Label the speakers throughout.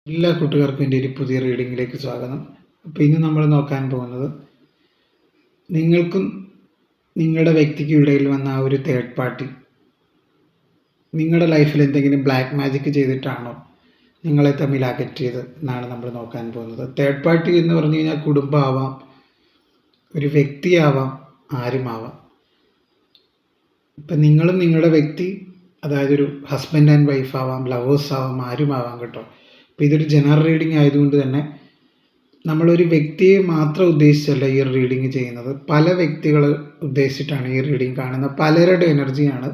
Speaker 1: എല്ലാ കൂട്ടുകാർക്കും എൻ്റെ ഒരു പുതിയ റീഡിങ്ങിലേക്ക് സ്വാഗതം. അപ്പോൾ ഇന്ന് നമ്മൾ നോക്കാൻ പോകുന്നത് നിങ്ങൾക്കും നിങ്ങളുടെ വ്യക്തിക്കും ഇടയിൽ വന്ന ആ ഒരു തേർഡ് പാർട്ടി നിങ്ങളുടെ ലൈഫിൽ എന്തെങ്കിലും ബ്ലാക്ക് മാജിക് ചെയ്തിട്ടാണോ നിങ്ങളെ തമ്മിൽ അകറ്റിയത് എന്നാണ് നമ്മൾ നോക്കാൻ പോകുന്നത്. തേർഡ് പാർട്ടി എന്ന് പറഞ്ഞു കഴിഞ്ഞാൽ കുടുംബമാവാം, ഒരു വ്യക്തിയാവാം, ആരുമാവാം. ഇപ്പം നിങ്ങളും നിങ്ങളുടെ വ്യക്തി, അതായത് ഒരു ഹസ്ബൻഡ് ആൻഡ് വൈഫ് ആവാം, ലവേഴ്സ് ആവാം, ആരുമാവാം കേട്ടോ. അപ്പോൾ ഇതൊരു ജനറൽ റീഡിംഗ് ആയതുകൊണ്ട് തന്നെ നമ്മളൊരു വ്യക്തിയെ മാത്രം ഉദ്ദേശിച്ചല്ല ഈ റീഡിങ് ചെയ്യുന്നത്, പല വ്യക്തികൾ ഉദ്ദേശിച്ചിട്ടാണ് ഈ റീഡിങ് കാണുന്നത്, പലരുടെ എനർജിയാണ്.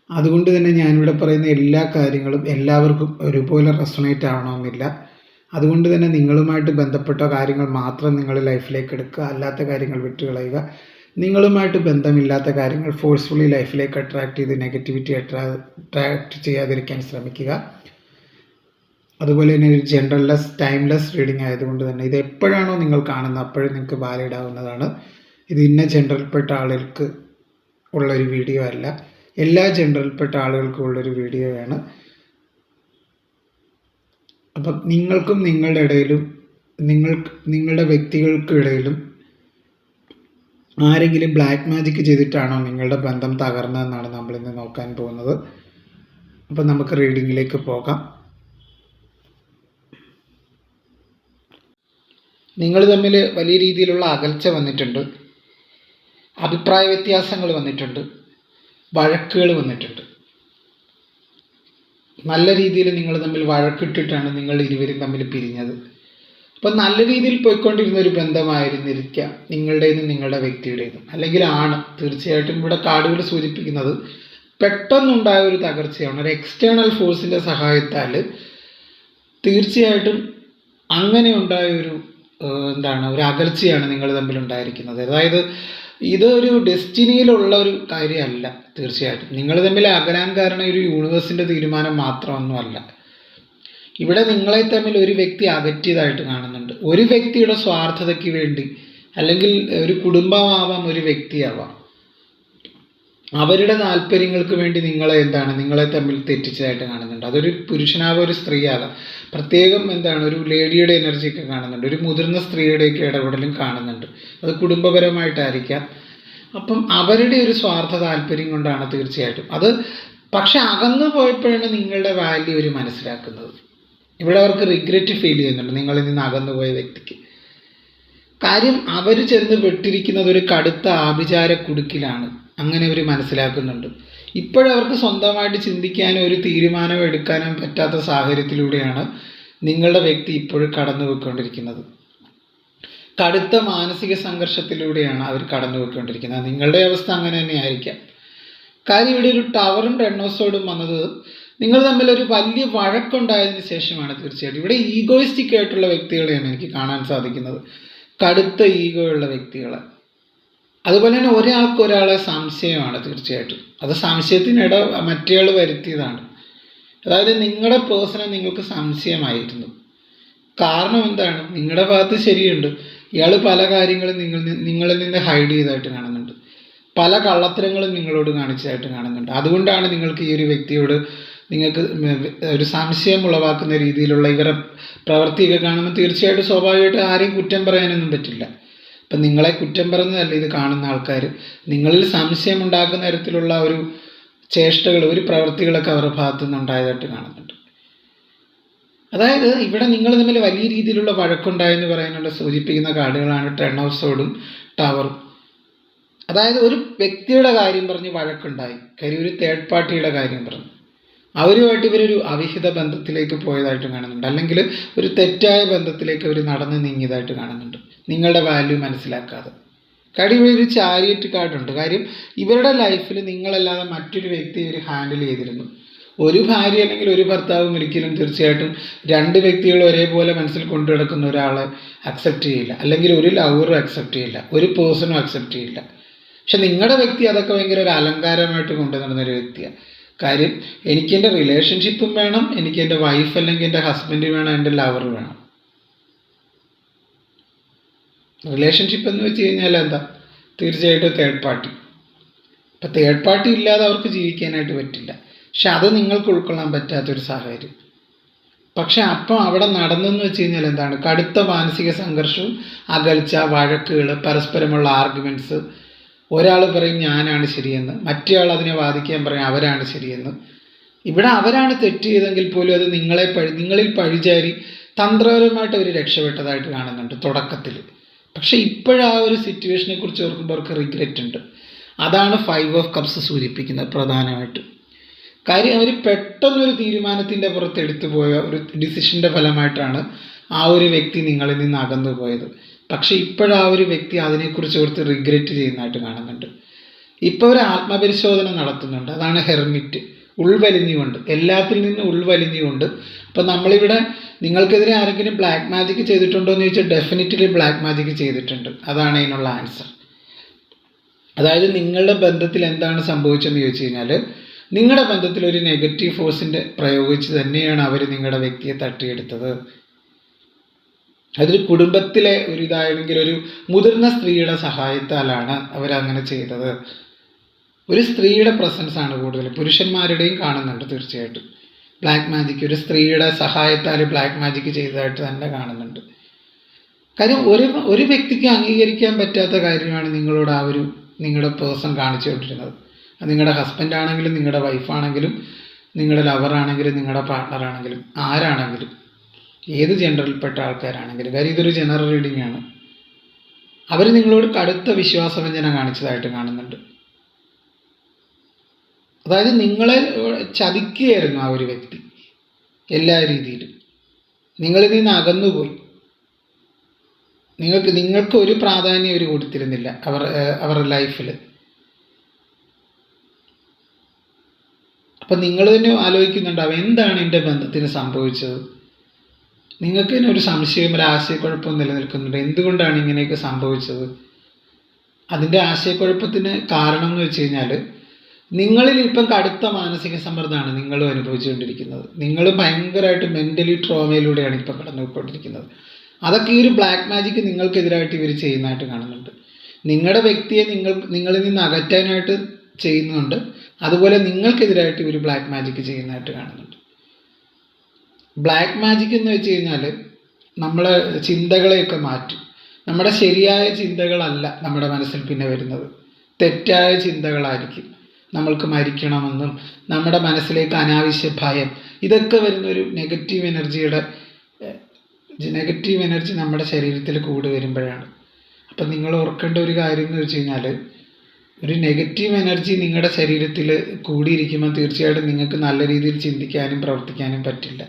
Speaker 1: അതുകൊണ്ട് തന്നെ ഞാനിവിടെ പറയുന്ന എല്ലാ കാര്യങ്ങളും എല്ലാവർക്കും ഒരുപോലെ റെസൊണേറ്റ് ആവണമെന്നില്ല. അതുകൊണ്ട് തന്നെ നിങ്ങളുമായിട്ട് ബന്ധപ്പെട്ട കാര്യങ്ങൾ മാത്രം നിങ്ങൾ ലൈഫിലേക്ക് എടുക്കുക, അല്ലാത്ത കാര്യങ്ങൾ വിട്ടുകളയുക. നിങ്ങളുമായിട്ട് ബന്ധമില്ലാത്ത കാര്യങ്ങൾ ഫോഴ്സ്ഫുള്ളി ലൈഫിലേക്ക് അട്രാക്ട് ചെയ്ത് നെഗറ്റിവിറ്റി അട്രാക്ട് ചെയ്യാതിരിക്കാൻ ശ്രമിക്കുക. അതുപോലെ തന്നെ ഒരു ജനറൽലെസ് ടൈംലെസ് റീഡിംഗ് ആയതുകൊണ്ട് തന്നെ ഇത് എപ്പോഴാണോ നിങ്ങൾ കാണുന്നത് അപ്പോഴും നിങ്ങൾക്ക് വാലിഡ് ആവുന്നതാണ്. ഇത് ഇന്ന ജനറൽപ്പെട്ട ആളുകൾക്ക് ഉള്ളൊരു വീഡിയോ അല്ല, എല്ലാ ജനറൽപ്പെട്ട ആളുകൾക്കും ഉള്ളൊരു വീഡിയോയാണ്. അപ്പം നിങ്ങൾക്കും നിങ്ങളുടെ ഇടയിലും നിങ്ങളുടെ വ്യക്തികൾക്കിടയിലും ആരെങ്കിലും ബ്ലാക്ക് മാജിക് ചെയ്തിട്ടാണോ നിങ്ങളുടെ ബന്ധം തകർന്നതെന്നാണ് നമ്മളിന്ന് നോക്കാൻ പോകുന്നത്. അപ്പം നമുക്ക് റീഡിങ്ങിലേക്ക് പോകാം. നിങ്ങൾ തമ്മിൽ വലിയ രീതിയിലുള്ള അകൽച്ച വന്നിട്ടുണ്ട്, അഭിപ്രായ വ്യത്യാസങ്ങൾ വന്നിട്ടുണ്ട്, വഴക്കുകൾ വന്നിട്ടുണ്ട്. നല്ല രീതിയിൽ നിങ്ങൾ തമ്മിൽ വഴക്കിട്ടിട്ടാണ് നിങ്ങൾ ഇരുവരും തമ്മിൽ പിരിഞ്ഞത്. അപ്പം നല്ല രീതിയിൽ പോയിക്കൊണ്ടിരുന്ന ഒരു ബന്ധമായിരുന്നിരിക്കാം നിങ്ങളുടേതും നിങ്ങളുടെ വ്യക്തിയുടേതും, അല്ലെങ്കിൽ ആണ്. തീർച്ചയായിട്ടും ഇവിടെ കാർഡുകൾ സൂചിപ്പിക്കുന്നത് പെട്ടെന്നുണ്ടായ ഒരു തകർച്ചയാണ്. ഒരു എക്സ്റ്റേണൽ ഫോഴ്സിൻ്റെ സഹായത്താൽ തീർച്ചയായിട്ടും അങ്ങനെ ഉണ്ടായ ഒരു ഒരു അകൽച്ചയാണ് നിങ്ങൾ തമ്മിൽ ഉണ്ടായിരിക്കുന്നത്. അതായത് ഇതൊരു ഡെസ്റ്റിനിയിലുള്ള ഒരു കാര്യമല്ല. തീർച്ചയായിട്ടും നിങ്ങൾ തമ്മിൽ അകലാൻ കാരണം ഒരു യൂണിവേഴ്സിൻ്റെ തീരുമാനം മാത്രമൊന്നുമല്ല. ഇവിടെ നിങ്ങളെ തമ്മിൽ ഒരു വ്യക്തി അകറ്റിയതായിട്ട് കാണുന്നുണ്ട്. ഒരു വ്യക്തിയുടെ സ്വാർത്ഥതയ്ക്ക് വേണ്ടി, അല്ലെങ്കിൽ ഒരു കുടുംബമാവാം, ഒരു വ്യക്തിയാവാം, അവരുടെ താല്പര്യങ്ങൾക്ക് വേണ്ടി നിങ്ങളെ തമ്മിൽ തെറ്റിച്ചതായിട്ട് കാണുന്നുണ്ട്. അതൊരു പുരുഷനാവാം, ഒരു സ്ത്രീയാകാം. പ്രത്യേകം ഒരു ലേഡിയുടെ എനർജിയൊക്കെ കാണുന്നുണ്ട്, ഒരു മുതിർന്ന സ്ത്രീയുടെയൊക്കെ ഇടപെടലും കാണുന്നുണ്ട്. അത് കുടുംബപരമായിട്ടായിരിക്കാം. അപ്പം അവരുടെ ഒരു സ്വാർത്ഥ താല്പര്യം കൊണ്ടാണ് തീർച്ചയായിട്ടും അത്. പക്ഷെ അകന്നു പോയപ്പോഴാണ് നിങ്ങളുടെ വാല്യൂ അവർ മനസ്സിലാക്കുന്നത്. ഇവിടെ അവർക്ക് റിഗ്രറ്റ് ഫീൽ ചെയ്യുന്നുണ്ട് നിങ്ങളിൽ നിന്ന് അകന്നു പോയ വ്യക്തിക്ക്. കാര്യം അവർ ചെന്ന് പെട്ടിരിക്കുന്നത് ഒരു കടുത്ത ആഭിചാര കുടുക്കിലാണ്. അങ്ങനെ അവർ മനസ്സിലാക്കുന്നുണ്ട്. ഇപ്പോഴവർക്ക് സ്വന്തമായിട്ട് ചിന്തിക്കാനോ ഒരു തീരുമാനം എടുക്കാനും പറ്റാത്ത സാഹചര്യത്തിലൂടെയാണ് നിങ്ങളുടെ വ്യക്തി ഇപ്പോഴും കടന്നു പോയിക്കൊണ്ടിരിക്കുന്നത്. കടുത്ത മാനസിക സംഘർഷത്തിലൂടെയാണ് അവർ കടന്നു പോയിക്കൊണ്ടിരിക്കുന്നത്. നിങ്ങളുടെ അവസ്ഥ അങ്ങനെ തന്നെ ആയിരിക്കാം. കാര്യം ഇവിടെ ഒരു ടവറും ടെന്നോസോഡും വന്നത് നിങ്ങൾ തമ്മിൽ ഒരു വലിയ വഴക്കുണ്ടായതിന് ശേഷമാണ്. തീർച്ചയായിട്ടും ഇവിടെ ഈഗോയിസ്റ്റിക് ആയിട്ടുള്ള വ്യക്തികളെയാണ് എനിക്ക് കാണാൻ സാധിക്കുന്നത്, കടുത്ത ഈഗോ ഉള്ള വ്യക്തികളെ. അതുപോലെ തന്നെ ഒരാളെ സംശയമാണ്. തീർച്ചയായിട്ടും അത് സംശയത്തിനിട മറ്റേയാൾ വരുത്തിയതാണ്. അതായത് നിങ്ങളുടെ പേഴ്സണെ നിങ്ങൾക്ക് സംശയമായിരുന്നു. കാരണം നിങ്ങളുടെ ഭാഗത്ത് ശരിയുണ്ട്. ഇയാൾ പല കാര്യങ്ങളും നിങ്ങളിൽ നിന്ന് ഹൈഡ് ചെയ്തതായിട്ട് കാണുന്നുണ്ട്, പല കള്ളത്തരങ്ങളും നിങ്ങളോട് കാണിച്ചതായിട്ട് കാണുന്നുണ്ട്. അതുകൊണ്ടാണ് നിങ്ങൾക്ക് ഈ ഒരു വ്യക്തിയോട് നിങ്ങൾക്ക് ഒരു സംശയം ഉളവാക്കുന്ന രീതിയിലുള്ള ഇവരുടെ പ്രവൃത്തിയൊക്കെ കാണുമ്പോൾ തീർച്ചയായിട്ടും സ്വാഭാവികമായിട്ട് ആരെയും കുറ്റം പറയാനൊന്നും പറ്റില്ല. അപ്പം നിങ്ങളെ കുറ്റം പറയുന്നതല്ല ഇത് കാണുന്ന ആൾക്കാർ. നിങ്ങളിൽ സംശയം ഉണ്ടാക്കുന്ന തരത്തിലുള്ള ഒരു ചേഷ്ടകൾ, ഒരു പ്രവൃത്തികളൊക്കെ അവരുടെ ഭാഗത്തു നിന്നുണ്ടായതായിട്ട് കാണുന്നുണ്ട്. അതായത് ഇവിടെ നിങ്ങൾ തമ്മിൽ വലിയ രീതിയിലുള്ള വഴക്കുണ്ടായെന്ന് പറയാനുള്ള സൂചിപ്പിക്കുന്ന കാർഡുകളാണ് ടെൻ ഓഫ് സോഡും ടവറും. അതായത് ഒരു വ്യക്തിയുടെ കാര്യം പറഞ്ഞ് വഴക്കുണ്ടായി, കാര്യം ഒരു തേർഡ് പാർട്ടിയുടെ കാര്യം പറഞ്ഞു അവരുമായിട്ട് ഇവരൊരു അവിഹിത ബന്ധത്തിലേക്ക് പോയതായിട്ട് കാണുന്നുണ്ട്, അല്ലെങ്കിൽ ഒരു തെറ്റായ ബന്ധത്തിലേക്ക് അവർ നടന്ന് നീങ്ങിയതായിട്ട് കാണുന്നുണ്ട് നിങ്ങളുടെ വാല്യൂ മനസ്സിലാക്കാതെ. കാര്യം ഒരു ചാരിയറ്റ് കാർഡുണ്ട്. കാര്യം ഇവരുടെ ലൈഫിൽ നിങ്ങളല്ലാതെ മറ്റൊരു വ്യക്തി ഇവർ ഹാൻഡിൽ ചെയ്തിരുന്നു. ഒരു ഭാര്യ അല്ലെങ്കിൽ ഒരു ഭർത്താവും ഒരിക്കലും തീർച്ചയായിട്ടും രണ്ട് വ്യക്തികൾ ഒരേപോലെ മനസ്സിൽ കൊണ്ടു നടക്കുന്ന ഒരാളെ അക്സെപ്റ്റ് ചെയ്യില്ല, അല്ലെങ്കിൽ ഒരു ലവറും അക്സെപ്റ്റ് ചെയ്യില്ല, ഒരു പേഴ്സണും അക്സെപ്റ്റ് ചെയ്യില്ല. പക്ഷെ നിങ്ങളുടെ വ്യക്തി അതൊക്കെ ഭയങ്കര ഒരു അലങ്കാരമായിട്ട് കൊണ്ടു നടന്നൊരു വ്യക്തിയാണ്. കാര്യം എനിക്ക് എൻ്റെ റിലേഷൻഷിപ്പും വേണം, എനിക്ക് എൻ്റെ വൈഫ് അല്ലെങ്കിൽ എൻ്റെ ഹസ്ബൻഡ് വേണം, എൻ്റെ ലവർ വേണം. റിലേഷൻഷിപ്പ് എന്ന് വെച്ച് കഴിഞ്ഞാൽ തീർച്ചയായിട്ടും തേർഡ് പാർട്ടി. ഇപ്പം തേർഡ് പാർട്ടി ഇല്ലാതെ അവർക്ക് ജീവിക്കാനായിട്ട് പറ്റില്ല. പക്ഷെ അത് നിങ്ങൾക്ക് ഉൾക്കൊള്ളാൻ പറ്റാത്തൊരു സാഹചര്യം. പക്ഷെ അപ്പം അവിടെ നടന്നെന്ന് വെച്ച് കഴിഞ്ഞാൽ എന്താണ്, കടുത്ത മാനസിക സംഘർഷവും അകൽച്ച, വഴക്കുകൾ, പരസ്പരമുള്ള ആർഗ്യുമെൻറ്റ്സ്. ഒരാൾ പറയും ഞാനാണ് ശരിയെന്ന്, മറ്റേയാൾ അതിനെ വാദിക്കാൻ പറയും അവരാണ് ശരിയെന്ന്. ഇവിടെ അവരാണ് തെറ്റ് ചെയ്തെങ്കിൽ പോലും അത് നിങ്ങളിൽ പഴിചാരി തന്ത്രപരമായിട്ട് അവർ രക്ഷപ്പെട്ടതായിട്ട് കാണുന്നുണ്ട് തുടക്കത്തിൽ. പക്ഷെ ഇപ്പോഴാ ഒരു സിറ്റുവേഷനെ കുറിച്ച് ഓർക്കുമ്പോൾ അവർക്ക് റിഗ്രറ്റ് ഉണ്ട്. അതാണ് 5 ഓഫ് കപ്സ് സൂചിപ്പിക്കുന്നത് പ്രധാനമായിട്ട്. കാര്യം അവർ പെട്ടെന്നൊരു തീരുമാനത്തിൻ്റെ പുറത്ത് എടുത്തു പോയ ഒരു ഡിസിഷൻ്റെ ഫലമായിട്ടാണ് ആ ഒരു വ്യക്തി നിങ്ങളിൽ നിന്ന് അകന്നു പോയത്. പക്ഷെ ഇപ്പോഴാ ഒരു വ്യക്തി അതിനെക്കുറിച്ച് ഓർത്ത് റിഗ്രറ്റ് ചെയ്യുന്നതായിട്ട് കാണുന്നുണ്ട്. ഇപ്പോൾ ഒരു ആത്മപരിശോധന നടത്തുന്നുണ്ട്. അതാണ് ഹെർമിറ്റ്. ഉൾവലിഞ്ഞുകൊണ്ട്, എല്ലാത്തിൽ നിന്നും ഉൾവലിഞ്ഞുകൊണ്ട്. അപ്പം നമ്മളിവിടെ നിങ്ങൾക്കെതിരെ ആരെങ്കിലും ബ്ലാക്ക് മാജിക് ചെയ്തിട്ടുണ്ടോ എന്ന് ചോദിച്ചാൽ ഡെഫിനറ്റ്ലി ബ്ലാക്ക് മാജിക് ചെയ്തിട്ടുണ്ട്. അതാണ് അതിനുള്ള ആൻസർ. അതായത് നിങ്ങളുടെ ബന്ധത്തിൽ എന്താണ് സംഭവിച്ചതെന്ന് ചോദിച്ചു കഴിഞ്ഞാൽ, നിങ്ങളുടെ ബന്ധത്തിൽ ഒരു നെഗറ്റീവ് ഫോഴ്സിൻ്റെ പ്രയോഗിച്ച് തന്നെയാണ് അവർ നിങ്ങളുടെ വ്യക്തിയെ തട്ടിയെടുത്തത്. അതൊരു കുടുംബത്തിലെ ഒരു ഇതാണെങ്കിൽ ഒരു മുതിർന്ന സ്ത്രീയുടെ സഹായത്താലാണ് അവരങ്ങനെ ചെയ്തത്. ഒരു സ്ത്രീയുടെ പ്രസൻസ് ആണ് കൂടുതൽ, പുരുഷന്മാരുടെയും കാണുന്നുണ്ട് തീർച്ചയായിട്ടും. ബ്ലാക്ക് മാജിക് ഒരു സ്ത്രീയുടെ സഹായത്താൽ ബ്ലാക്ക് മാജിക് ചെയ്തതായിട്ട് തന്നെ കാണുന്നുണ്ട്. കാര്യം ഒരു വ്യക്തിക്ക് അംഗീകരിക്കാൻ പറ്റാത്ത കാര്യമാണ് നിങ്ങളോട് ആ ഒരു നിങ്ങളുടെ പേഴ്സൺ കാണിച്ചുകൊണ്ടിരുന്നത്. അത് നിങ്ങളുടെ ഹസ്ബൻഡ് ആണെങ്കിലും, നിങ്ങളുടെ വൈഫാണെങ്കിലും, നിങ്ങളുടെ ലവറാണെങ്കിലും, നിങ്ങളുടെ പാർട്ട്ണറാണെങ്കിലും, ആരാണെങ്കിലും, ഏത് ജെൻഡറിൽപ്പെട്ട ആൾക്കാരാണെങ്കിലും. കാര്യം ഇതൊരു ജനറൽ റീഡിംഗ് ആണ്. അവർ നിങ്ങളോട് കടുത്ത വിശ്വാസവഞ്ചന കാണിച്ചതായിട്ട് കാണുന്നുണ്ട്. അതായത് നിങ്ങളെ ചതിക്കുകയായിരുന്നു ആ ഒരു വ്യക്തി എല്ലാ രീതിയിലും. നിങ്ങളിൽ നിന്ന് അകന്നുപോയി. നിങ്ങൾക്ക് ഒരു പ്രാധാന്യം അവർ കൊടുത്തിരുന്നില്ല അവരുടെ ലൈഫിൽ. അപ്പം നിങ്ങൾ തന്നെ ആലോചിക്കുന്നുണ്ടാവും എന്താണ് എൻ്റെ ബന്ധത്തിന് സംഭവിച്ചത്. നിങ്ങൾക്ക് തന്നെ ഒരു സംശയം, ഒരു ആശയക്കുഴപ്പം നിലനിൽക്കുന്നുണ്ട്. എന്തുകൊണ്ടാണ് ഇങ്ങനെയൊക്കെ സംഭവിച്ചത്? അതിൻ്റെ ആശയക്കുഴപ്പത്തിന് കാരണം എന്ന് വെച്ച് കഴിഞ്ഞാൽ, നിങ്ങളിൽ ഇപ്പം കടുത്ത മാനസിക സമ്മർദ്ദമാണ് നിങ്ങളും അനുഭവിച്ചുകൊണ്ടിരിക്കുന്നത്. നിങ്ങൾ ഭയങ്കരമായിട്ട് മെൻ്റലി ട്രോമയിലൂടെയാണ് ഇപ്പം കടന്നുപോയിക്കൊണ്ടിരിക്കുന്നത്. അതൊക്കെ ഈ ഒരു ബ്ലാക്ക് മാജിക് നിങ്ങൾക്കെതിരായിട്ട് ഇവർ ചെയ്യുന്നതായിട്ട് കാണുന്നുണ്ട്. നിങ്ങളുടെ വ്യക്തിയെ നിങ്ങളിൽ നിന്ന് അകറ്റാനായിട്ട് ചെയ്യുന്നുണ്ട്. അതുപോലെ നിങ്ങൾക്കെതിരായിട്ട് ഇവർ ബ്ലാക്ക് മാജിക് ചെയ്യുന്നതായിട്ട് കാണുന്നുണ്ട്. ബ്ലാക്ക് മാജിക് എന്ന് വെച്ച് കഴിഞ്ഞാൽ നമ്മളെ ചിന്തകളെയൊക്കെ മാറ്റും. നമ്മുടെ ശരിയായ ചിന്തകളല്ല നമ്മുടെ മനസ്സിൽ പിന്നെ വരുന്നത്, തെറ്റായ ചിന്തകളായിരിക്കും. നമ്മൾക്ക് മരിക്കണമെന്നും നമ്മുടെ മനസ്സിലേക്ക് അനാവശ്യ ഭയം, ഇതൊക്കെ വരുന്നൊരു നെഗറ്റീവ് എനർജി നമ്മുടെ ശരീരത്തിൽ കൂടി വരുമ്പോഴാണ്. അപ്പം നിങ്ങൾ ഓർക്കേണ്ട ഒരു കാര്യം എന്ന് വെച്ച് കഴിഞ്ഞാൽ, ഒരു നെഗറ്റീവ് എനർജി നിങ്ങളുടെ ശരീരത്തിൽ കൂടിയിരിക്കുമ്പോൾ തീർച്ചയായിട്ടും നിങ്ങൾക്ക് നല്ല രീതിയിൽ ചിന്തിക്കാനും പ്രവർത്തിക്കാനും പറ്റില്ല.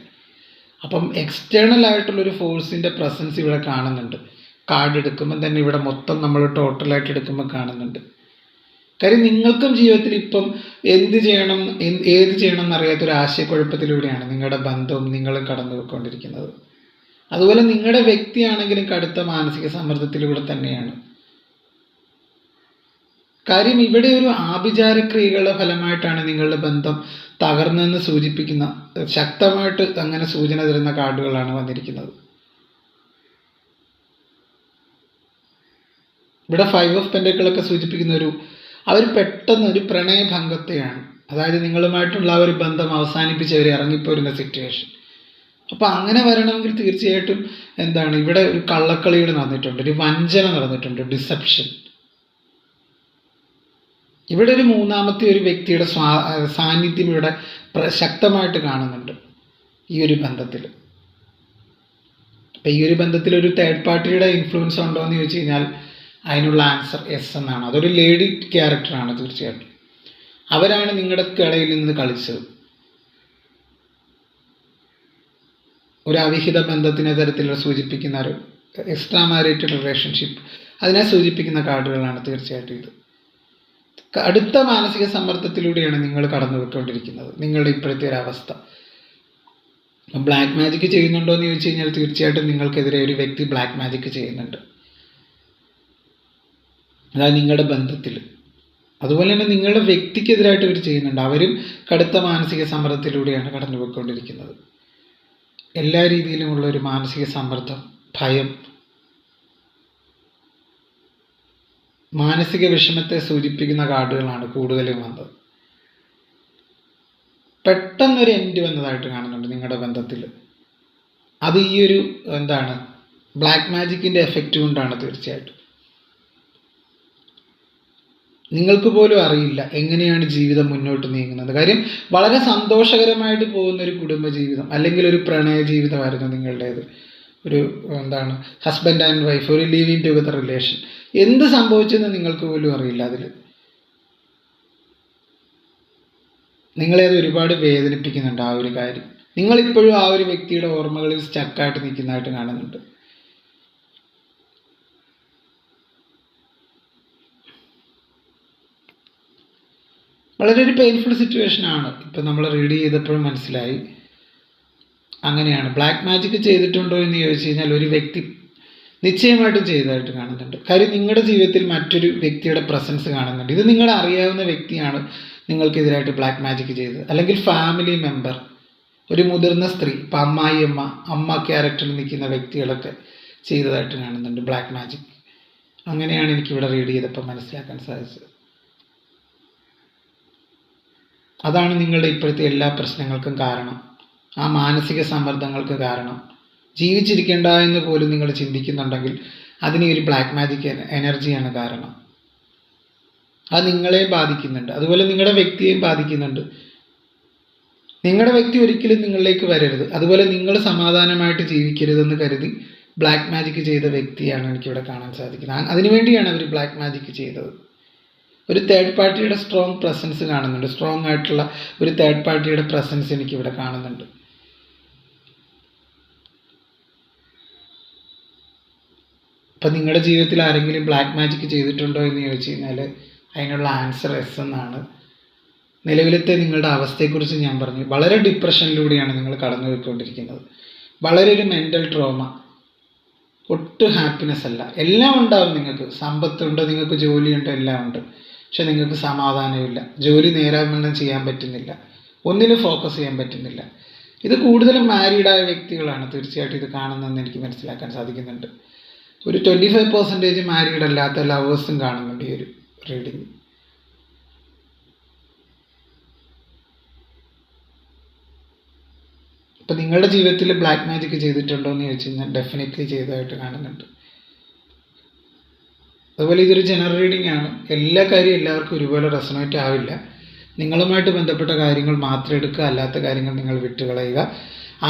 Speaker 1: അപ്പം എക്സ്റ്റേണൽ ആയിട്ടുള്ളൊരു ഫോഴ്സിൻ്റെ പ്രസൻസ് ഇവിടെ കാണുന്നുണ്ട്. കാർഡ് എടുക്കുമ്പോൾ തന്നെ ഇവിടെ മൊത്തം നമ്മൾ ടോട്ടലായിട്ട് എടുക്കുമ്പോൾ കാണുന്നുണ്ട്. കാര്യം നിങ്ങൾക്കും ജീവിതത്തിൽ ഇപ്പം ഏത് ചെയ്യണം എന്നറിയാത്തൊരു ആശയക്കുഴപ്പത്തിലൂടെയാണ് നിങ്ങളുടെ ബന്ധവും നിങ്ങളും കടന്നു പോയിക്കൊണ്ടിരിക്കുന്നത്. അതുപോലെ നിങ്ങളുടെ വ്യക്തിയാണെങ്കിലും കടുത്ത മാനസിക സമ്മർദ്ദത്തിലൂടെ തന്നെയാണ്. കാര്യം ഇവിടെ ഒരു ആഭിചാരക്രിയകളുടെ ഫലമായിട്ടാണ് നിങ്ങളുടെ ബന്ധം തകർന്നെന്ന് സൂചിപ്പിക്കുന്ന, ശക്തമായിട്ട് അങ്ങനെ സൂചന തരുന്ന കാർഡുകളാണ് വന്നിരിക്കുന്നത്. ഇവിടെ 5 ഓഫ് പെന്റക്കിളൊക്കെ സൂചിപ്പിക്കുന്ന അവർ പെട്ടെന്ന് ഒരു പ്രണയഭംഗത്തെയാണ്. അതായത് നിങ്ങളുമായിട്ടുള്ള ആ ഒരു ബന്ധം അവസാനിപ്പിച്ച് അവർ ഇറങ്ങിപ്പോരുന്ന സിറ്റുവേഷൻ. അപ്പോൾ അങ്ങനെ വരണമെങ്കിൽ തീർച്ചയായിട്ടും എന്താണ്, ഇവിടെ ഒരു കള്ളക്കളിയുടെ നടന്നിട്ടുണ്ട്, ഒരു വഞ്ചന നടന്നിട്ടുണ്ട്, ഡിസെപ്ഷൻ. ഇവിടെ ഒരു മൂന്നാമത്തെ ഒരു വ്യക്തിയുടെ സാന്നിധ്യം ഇവിടെ ശക്തമായിട്ട് കാണുന്നുണ്ട് ഈ ഒരു ബന്ധത്തിൽ. അപ്പം ഈ ഒരു ബന്ധത്തിൽ ഒരു തേർഡ് പാർട്ടിയുടെ ഇൻഫ്ലുവൻസ് ഉണ്ടോ എന്ന് ചോദിച്ചു കഴിഞ്ഞാൽ അതിനുള്ള ആൻസർ യെസ് എന്നാണ്. അതൊരു ലേഡി ക്യാരക്ടറാണ് തീർച്ചയായിട്ടും. അവരാണ് നിങ്ങളുടെ ഇടയിൽ നിന്ന് കളിച്ചത്. ഒരു അവിഹിത ബന്ധത്തിനെ തരത്തിലുള്ള സൂചിപ്പിക്കുന്ന ഒരു എക്സ്ട്രാ മാരിറ്റൽ റിലേഷൻഷിപ്പ്, അതിനെ സൂചിപ്പിക്കുന്ന കാർഡുകളാണ് തീർച്ചയായിട്ടും ഇത്. അടുത്ത മാനസിക സമ്മർദ്ദത്തിലൂടെയാണ് നിങ്ങൾ കടന്നു പോയിക്കൊണ്ടിരിക്കുന്നത്, നിങ്ങളുടെ ഇപ്പോഴത്തെ ഒരു അവസ്ഥ. ബ്ലാക്ക് മാജിക് ചെയ്യുന്നുണ്ടോ എന്ന് ചോദിച്ചു കഴിഞ്ഞാൽ തീർച്ചയായിട്ടും നിങ്ങൾക്കെതിരെ ഒരു വ്യക്തി ബ്ലാക്ക് മാജിക് ചെയ്യുന്നുണ്ട്. അതായത് നിങ്ങളുടെ ബന്ധത്തിൽ. അതുപോലെ തന്നെ നിങ്ങളുടെ വ്യക്തിക്കെതിരായിട്ട് ഇവർ ചെയ്യുന്നുണ്ട്. അവരും കടുത്ത മാനസിക സമ്മർദ്ദത്തിലൂടെയാണ് കടന്നു പോയിക്കൊണ്ടിരിക്കുന്നത്. എല്ലാ രീതിയിലുമുള്ള ഒരു മാനസിക സമ്മർദ്ദം, ഭയം, മാനസിക വിഷമത്തെ സൂചിപ്പിക്കുന്ന കാർഡുകളാണ് കൂടുതലും വന്നത്. പെട്ടെന്നൊരു എൻഡ് വന്നതായിട്ട് കാണുന്നുണ്ട് നിങ്ങളുടെ ബന്ധത്തിൽ. അത് ഈ ഒരു എന്താണ് ബ്ലാക്ക് മാജിക്കിൻ്റെ എഫക്റ്റ് കൊണ്ടാണ് തീർച്ചയായിട്ടും. നിങ്ങൾക്ക് പോലും അറിയില്ല എങ്ങനെയാണ് ജീവിതം മുന്നോട്ട് നീങ്ങുന്നത്. കാര്യം വളരെ സന്തോഷകരമായിട്ട് പോകുന്ന ഒരു കുടുംബജീവിതം അല്ലെങ്കിൽ ഒരു പ്രണയ ജീവിതമായിരുന്നു നിങ്ങളുടേത്. ഒരു എന്താണ് ഹസ്ബൻഡ് ആൻഡ് വൈഫ്, ഒരു ലിവിങ് ടുഗദർ റിലേഷൻ. എന്ത് സംഭവിച്ചെന്ന് നിങ്ങൾക്ക് പോലും അറിയില്ല. അതിൽ നിങ്ങളെ അത് ഒരുപാട് വേദനിപ്പിക്കുന്നുണ്ട് ആ ഒരു കാര്യം. നിങ്ങളിപ്പോഴും ആ ഒരു വ്യക്തിയുടെ ഓർമ്മകളിൽ സ്റ്റക്കായിട്ട് നിൽക്കുന്നതായിട്ട് കാണുന്നുണ്ട്. വളരെ ഒരു പെയിൻഫുൾ സിറ്റുവേഷനാണ്. ഇപ്പം നമ്മൾ റീഡ് ചെയ്തപ്പോഴും മനസ്സിലായി അങ്ങനെയാണ്. ബ്ലാക്ക് മാജിക് ചെയ്തിട്ടുണ്ടോ എന്ന് ചോദിച്ചു കഴിഞ്ഞാൽ ഒരു വ്യക്തി നിശ്ചയമായിട്ടും ചെയ്തതായിട്ട് കാണുന്നുണ്ട്. കാര്യം നിങ്ങളുടെ ജീവിതത്തിൽ മറ്റൊരു വ്യക്തിയുടെ പ്രസൻസ് കാണുന്നുണ്ട്. ഇത് നിങ്ങളെ അറിയാവുന്ന വ്യക്തിയാണ് നിങ്ങൾക്കെതിരായിട്ട് ബ്ലാക്ക് മാജിക് ചെയ്തത്. അല്ലെങ്കിൽ ഫാമിലി മെമ്പർ, ഒരു മുതിർന്ന സ്ത്രീ, ഇപ്പം അമ്മ ക്യാരക്ടറിൽ നിൽക്കുന്ന വ്യക്തികളൊക്കെ ചെയ്തതായിട്ട് കാണുന്നുണ്ട് ബ്ലാക്ക് മാജിക്. അങ്ങനെയാണ് എനിക്കിവിടെ റീഡ് ചെയ്തപ്പോൾ മനസ്സിലാക്കാൻ സാധിച്ചത്. അതാണ് നിങ്ങളുടെ ഇപ്പോഴത്തെ എല്ലാ പ്രശ്നങ്ങൾക്കും കാരണം, ആ മാനസിക സമ്മർദ്ദങ്ങൾക്ക് കാരണം. ജീവിച്ചിരിക്കേണ്ട എന്ന് പോലും നിങ്ങൾ ചിന്തിക്കുന്നുണ്ടെങ്കിൽ അതിന് ഒരു ബ്ലാക്ക് മാജിക് എനർജിയാണ് കാരണം. അത് നിങ്ങളെ ബാധിക്കുന്നുണ്ട്, അതുപോലെ നിങ്ങളുടെ വ്യക്തിയെയും ബാധിക്കുന്നുണ്ട്. നിങ്ങളുടെ വ്യക്തി ഒരിക്കലും നിങ്ങളിലേക്ക് വരരുത്, അതുപോലെ നിങ്ങൾ സമാധാനമായിട്ട് ജീവിക്കരുതെന്ന് കരുതി ബ്ലാക്ക് മാജിക് ചെയ്ത വ്യക്തിയാണ് എനിക്കിവിടെ കാണാൻ സാധിക്കുന്നത്. അതിനുവേണ്ടിയാണ് അവർ ബ്ലാക്ക് മാജിക് ചെയ്തത്. ഒരു തേർഡ് പാർട്ടിയുടെ സ്ട്രോങ് പ്രസൻസ് കാണുന്നുണ്ട്. സ്ട്രോങ് ആയിട്ടുള്ള ഒരു തേർഡ് പാർട്ടിയുടെ പ്രസൻസ് എനിക്കിവിടെ കാണുന്നുണ്ട്. ഇപ്പം നിങ്ങളുടെ ജീവിതത്തിൽ ആരെങ്കിലും ബ്ലാക്ക് മാജിക് ചെയ്തിട്ടുണ്ടോ എന്ന് ചോദിച്ചു കഴിഞ്ഞാൽ അതിനുള്ള ആൻസർ എസ് എന്നാണ്. നിലവിലത്തെ നിങ്ങളുടെ അവസ്ഥയെക്കുറിച്ച് ഞാൻ പറഞ്ഞു. വളരെ ഡിപ്രഷനിലൂടെയാണ് നിങ്ങൾ കടന്നു പോയിക്കൊണ്ടിരിക്കുന്നത്. വളരെ ഒരു മെൻ്റൽ ട്രോമ, ഒട്ടും ഹാപ്പിനെസ് അല്ല. എല്ലാം ഉണ്ടാവും നിങ്ങൾക്ക്, സമ്പത്തുണ്ട്, നിങ്ങൾക്ക് ജോലിയുണ്ട്, എല്ലാം ഉണ്ട്. പക്ഷെ നിങ്ങൾക്ക് സമാധാനമില്ല, ജോലി നേരാവണ്ണം ചെയ്യാൻ പറ്റുന്നില്ല, ഒന്നിലും ഫോക്കസ് ചെയ്യാൻ പറ്റുന്നില്ല. ഇത് കൂടുതലും മാരീഡായ വ്യക്തികളാണ് തീർച്ചയായിട്ടും ഇത് കാണുന്നതെന്ന് എനിക്ക് മനസ്സിലാക്കാൻ സാധിക്കുന്നുണ്ട്. ഒരു 25% മാരീഡ് അല്ലാത്ത ലവേഴ്സും കാണുന്നുണ്ട് ഈ ഒരു റീഡിങ്. ഇപ്പം നിങ്ങളുടെ ജീവിതത്തിൽ ബ്ലാക്ക് മാജിക് ചെയ്തിട്ടുണ്ടോ എന്ന് ചോദിച്ചു കഴിഞ്ഞാൽ ഡെഫിനറ്റ്ലി ചെയ്തതായിട്ട് കാണുന്നുണ്ട്. അതുപോലെ ഇതൊരു ജനറൽ റീഡിംഗ് ആണ്. എല്ലാ കാര്യവും എല്ലാവർക്കും ഒരുപോലെ റെസണേറ്റ് ആവില്ല. നിങ്ങളുമായിട്ട് ബന്ധപ്പെട്ട കാര്യങ്ങൾ മാത്രം എടുക്കുക, അല്ലാത്ത കാര്യങ്ങൾ നിങ്ങൾ വിട്ടുകളയുക.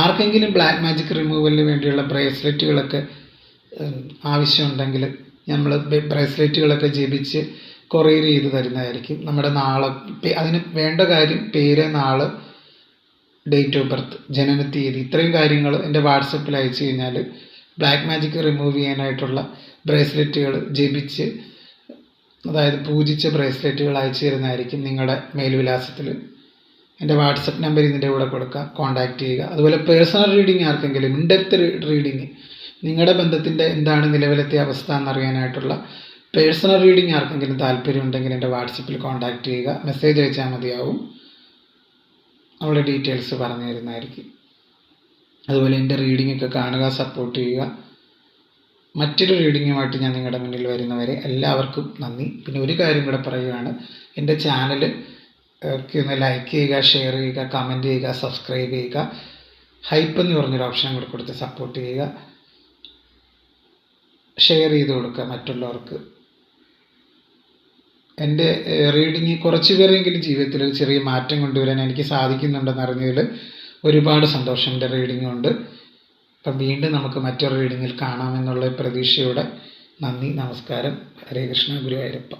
Speaker 1: ആർക്കെങ്കിലും ബ്ലാക്ക് മാജിക് റിമൂവലിന് വേണ്ടിയുള്ള ബ്രേസ്ലെറ്റുകളൊക്കെ ആവശ്യമുണ്ടെങ്കിൽ നമ്മൾ ബ്രേസ്ലെറ്റുകളൊക്കെ ജപിച്ച് കൊറിയർ ചെയ്ത് തരുന്നതായിരിക്കും. നമ്മുടെ നാളെ അതിന് വേണ്ട കാര്യം പേര്, നാള്, ഡേറ്റ് ഓഫ് ബർത്ത്, ജനനത്തീയതി, ഇത്രയും കാര്യങ്ങൾ എൻ്റെ വാട്സപ്പിൽ അയച്ചു കഴിഞ്ഞാൽ ബ്ലാക്ക് മാജിക് റിമൂവ് ചെയ്യാനായിട്ടുള്ള ബ്രേസ്ലെറ്റുകൾ ജപിച്ച്, അതായത് പൂജിച്ച ബ്രേസ്ലെറ്റുകൾ അയച്ചു തരുന്നതായിരിക്കും നിങ്ങളുടെ മേൽവിലാസത്തിൽ. എൻ്റെ വാട്സപ്പ് നമ്പർ ഇതിൻ്റെ കൂടെ കൊടുക്കുക, കോൺടാക്റ്റ് ചെയ്യുക. അതുപോലെ പേഴ്സണൽ റീഡിങ് ആർക്കെങ്കിലും, ഇൻഡെപ്ത് റീഡിങ്, നിങ്ങളുടെ ബന്ധത്തിൻ്റെ എന്താണ് നിലവിലത്തെ അവസ്ഥ എന്നറിയാനായിട്ടുള്ള പേഴ്സണൽ റീഡിങ് ആർക്കെങ്കിലും താല്പര്യമുണ്ടെങ്കിൽ എൻ്റെ വാട്സപ്പിൽ കോൺടാക്റ്റ് ചെയ്യുക, മെസ്സേജ് അയച്ചാൽ മതിയാവും. നമ്മുടെ ഡീറ്റെയിൽസ് പറഞ്ഞു തരുന്നതായിരിക്കും. അതുപോലെ എൻ്റെ റീഡിംഗ് ഒക്കെ കാണുക, സപ്പോർട്ട് ചെയ്യുക. മറ്റൊരു റീഡിങ്ങുമായിട്ട് ഞാൻ നിങ്ങളുടെ മുന്നിൽ വരുന്നവരെ എല്ലാവർക്കും നന്ദി. പിന്നെ ഒരു കാര്യം കൂടെ പറയുകയാണ്, എൻ്റെ ചാനൽ ഒന്ന് ലൈക്ക് ചെയ്യുക, ഷെയർ ചെയ്യുക, കമൻറ്റ് ചെയ്യുക, സബ്സ്ക്രൈബ് ചെയ്യുക. ഹൈപ്പ് എന്ന് പറഞ്ഞൊരു ഓപ്ഷൻ കൂടെ കൊടുത്ത് സപ്പോർട്ട് ചെയ്യുക. ഷെയർ ചെയ്ത് കൊടുക്കുക മറ്റുള്ളവർക്ക്. എൻ്റെ റീഡിങ് കുറച്ച് പേരെങ്കിലും ജീവിതത്തിൽ ഒരു ചെറിയ മാറ്റം കൊണ്ടുവരാൻ എനിക്ക് സാധിക്കുന്നുണ്ടെന്ന് അറിഞ്ഞതിൽ ഒരുപാട് സന്തോഷം. എൻ്റെ റീഡിംഗ് കൊണ്ട്. അപ്പം വീണ്ടും നമുക്ക് മറ്റൊരു റീഡിങ്ങിൽ കാണാമെന്നുള്ള പ്രതീക്ഷയോടെ നന്ദി, നമസ്കാരം. ഹരേ കൃഷ്ണ, ഗുരുവായൂരപ്പ.